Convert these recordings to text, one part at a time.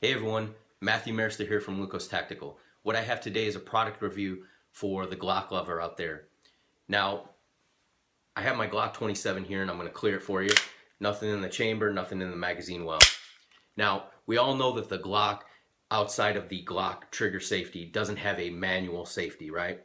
Hey everyone, Matthew Marister here from Lucas Tactical. What I have today is a product review for the Glock lover out there. Now, I have my Glock 27 here and I'm going to clear it for you. Nothing in the chamber, nothing in the magazine well. Now, we all know that the Glock, outside of the Glock trigger safety, doesn't have a manual safety, right?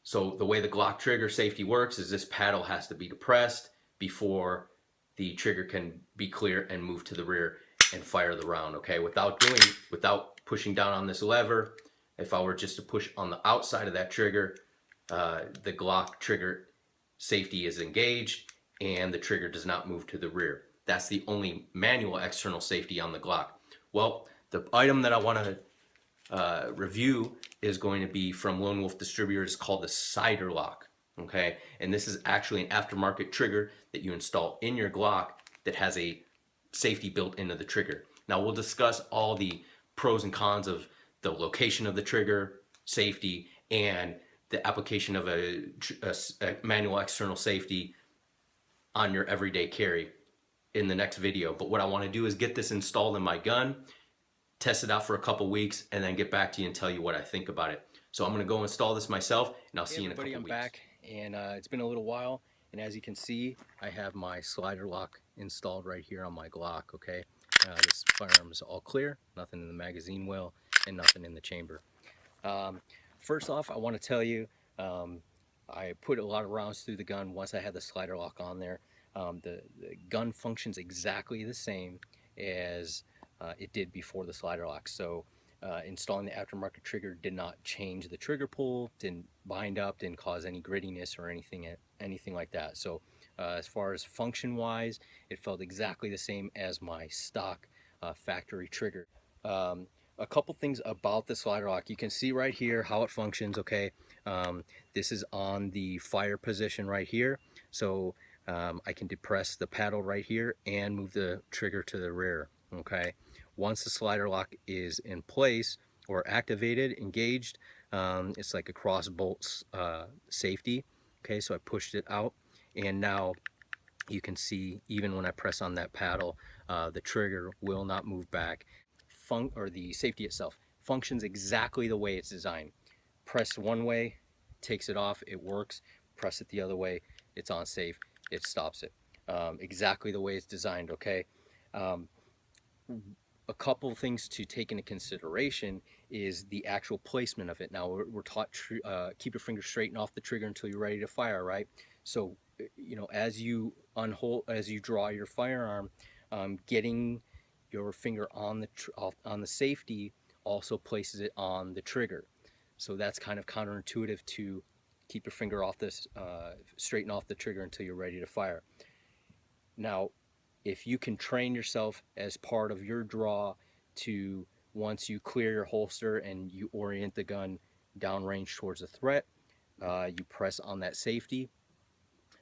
So the way the Glock trigger safety works is this paddle has to be depressed before the trigger can be clear and move to the rear and fire the round, okay? Without pushing down on this lever, if I were just to push on the outside of that trigger, the Glock trigger safety is engaged and the trigger does not move to the rear. That's the only manual external safety on the Glock. Well, the item that I want to review is going to be from Lone Wolf Distributors called the SiderLock. Okay, and this is actually an aftermarket trigger that you install in your Glock that has a safety built into the trigger. Now we'll discuss all the pros and cons of the location of the trigger, safety, and the application of a manual external safety on your everyday carry in the next video. But what I want to do is get this installed in my gun, test it out for a couple weeks, and then get back to you and tell you what I think about it. So I'm going to go install this myself, and I'll see you in a couple weeks. I'm back, and it's been a little while, and as you can see, I have my slider lock installed right here on my Glock, okay? This firearm is all clear, nothing in the magazine well, and nothing in the chamber. First off, I want to tell you, I put a lot of rounds through the gun once I had the slider lock on there. The gun functions exactly the same as it did before the slider lock. So installing the aftermarket trigger did not change the trigger pull, didn't bind up, didn't cause any grittiness or anything like that. So as far as function wise, it felt exactly the same as my stock factory trigger. A couple things about the slider lock. You can see right here how it functions, okay? This is on the fire position right here. So I can depress the paddle right here and move the trigger to the rear, okay? Once the slider lock is in place or activated, engaged, it's like a cross bolts safety, okay? So I pushed it out, and now you can see even when I press on that paddle, the trigger will not move back. Or the safety itself functions exactly the way it's designed. Press one way, takes it off, it works. Press it the other way, it's on safe, it stops it. Exactly the way it's designed, okay? A couple things to take into consideration is the actual placement of it. Now we're taught keep your fingers straight and off the trigger until you're ready to fire, right? So you know, as you draw your firearm, getting your finger on the safety also places it on the trigger. So that's kind of counterintuitive to keep your finger off this, straighten off the trigger until you're ready to fire. Now, if you can train yourself as part of your draw to, once you clear your holster and you orient the gun downrange towards the threat, you press on that safety,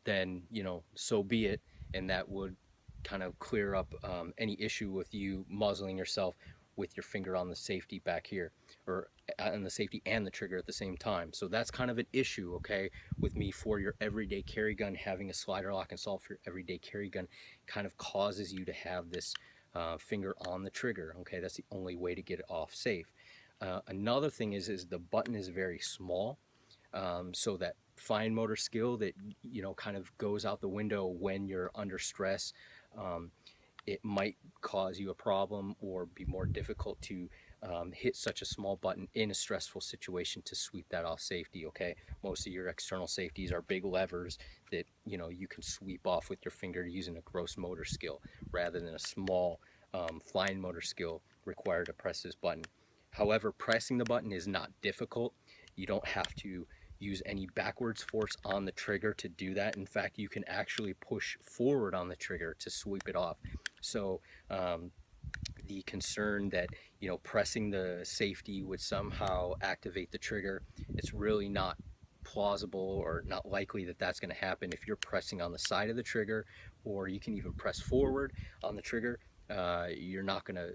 then, you know, so be it, and that would kind of clear up any issue with you muzzling yourself with your finger on the safety back here, or on the safety and the trigger at the same time. So that's kind of an issue, okay, with me for your everyday carry gun. Having a slider lock installed for your everyday carry gun kind of causes you to have this finger on the trigger, okay? That's the only way to get it off safe. Another thing is the button is very small, so that fine motor skill that, you know, kind of goes out the window when you're under stress. It might cause you a problem or be more difficult to hit such a small button in a stressful situation to sweep that off safety, okay? Most of your external safeties are big levers that, you know, you can sweep off with your finger using a gross motor skill rather than a small fine motor skill required to press this button. However, pressing the button is not difficult. You don't have to use any backwards force on the trigger to do that. In fact, you can actually push forward on the trigger to sweep it off. So the concern that, you know, pressing the safety would somehow activate the trigger, it's really not plausible or not likely that that's going to happen. If you're pressing on the side of the trigger, or you can even press forward on the trigger, you're not going to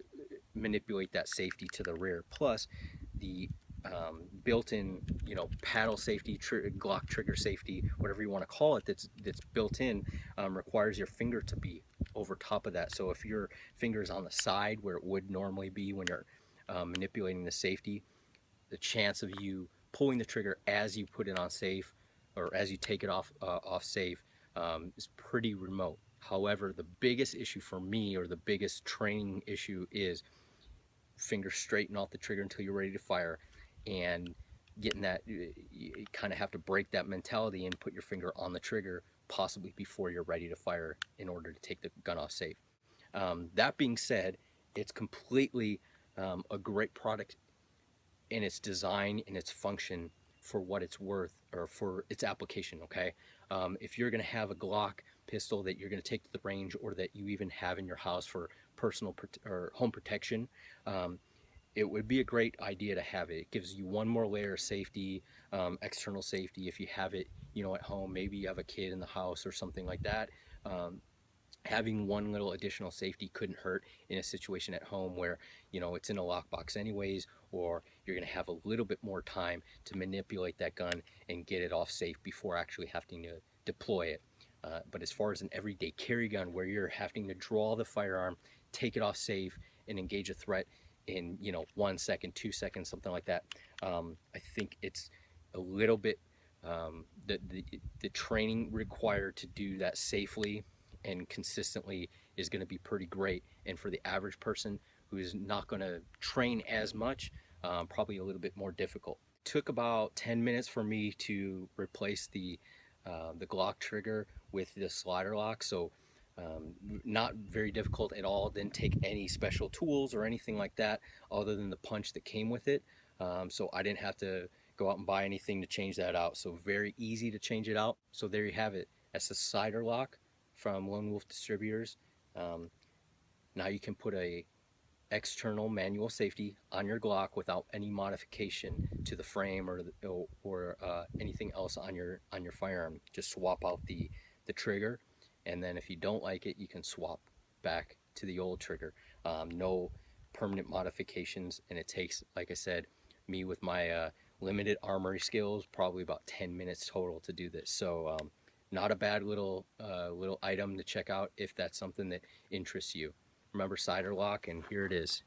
manipulate that safety to the rear. Plus, the built-in, you know, paddle safety, Glock trigger safety, whatever you want to call it, that's built in, requires your finger to be over top of that. So if your finger is on the side where it would normally be when you're manipulating the safety, the chance of you pulling the trigger as you put it on safe or as you take it off safe is pretty remote. However, the biggest issue for me, or the biggest training issue, is finger straighten off the trigger until you're ready to fire, and getting that, you kind of have to break that mentality and put your finger on the trigger possibly before you're ready to fire in order to take the gun off safe. That being said, it's completely a great product in its design and its function for what it's worth, or for its application. Okay, if you're going to have a Glock pistol that you're going to take to the range, or that you even have in your house for personal or home protection, it would be a great idea to have it. It gives you one more layer of safety, external safety. If you have it, at home, maybe you have a kid in the house or something like that. Having one little additional safety couldn't hurt in a situation at home where it's in a lockbox anyways, or you're going to have a little bit more time to manipulate that gun and get it off safe before actually having to deploy it. But as far as an everyday carry gun where you're having to draw the firearm, take it off safe, and engage a threat in 1 second, 2 seconds, something like that, I think it's a little bit the training required to do that safely and consistently is going to be pretty great. And for the average person who is not going to train as much, probably a little bit more difficult. It took about 10 minutes for me to replace the Glock trigger with the SiderLock, so not very difficult at all. Didn't take any special tools or anything like that other than the punch that came with it, so I didn't have to go out and buy anything to change that out. So very easy to change it out. So there you have it. That's the SiderLock from Lone Wolf Distributors. Now you can put a external manual safety on your Glock without any modification to the frame or anything else on your firearm. Just swap out the trigger, and then if you don't like it, you can swap back to the old trigger. No permanent modifications, and it takes, like I said, me with my limited armory skills, probably about 10 minutes total to do this. So not a bad little item to check out if that's something that interests you. Remember SiderLock, and here it is.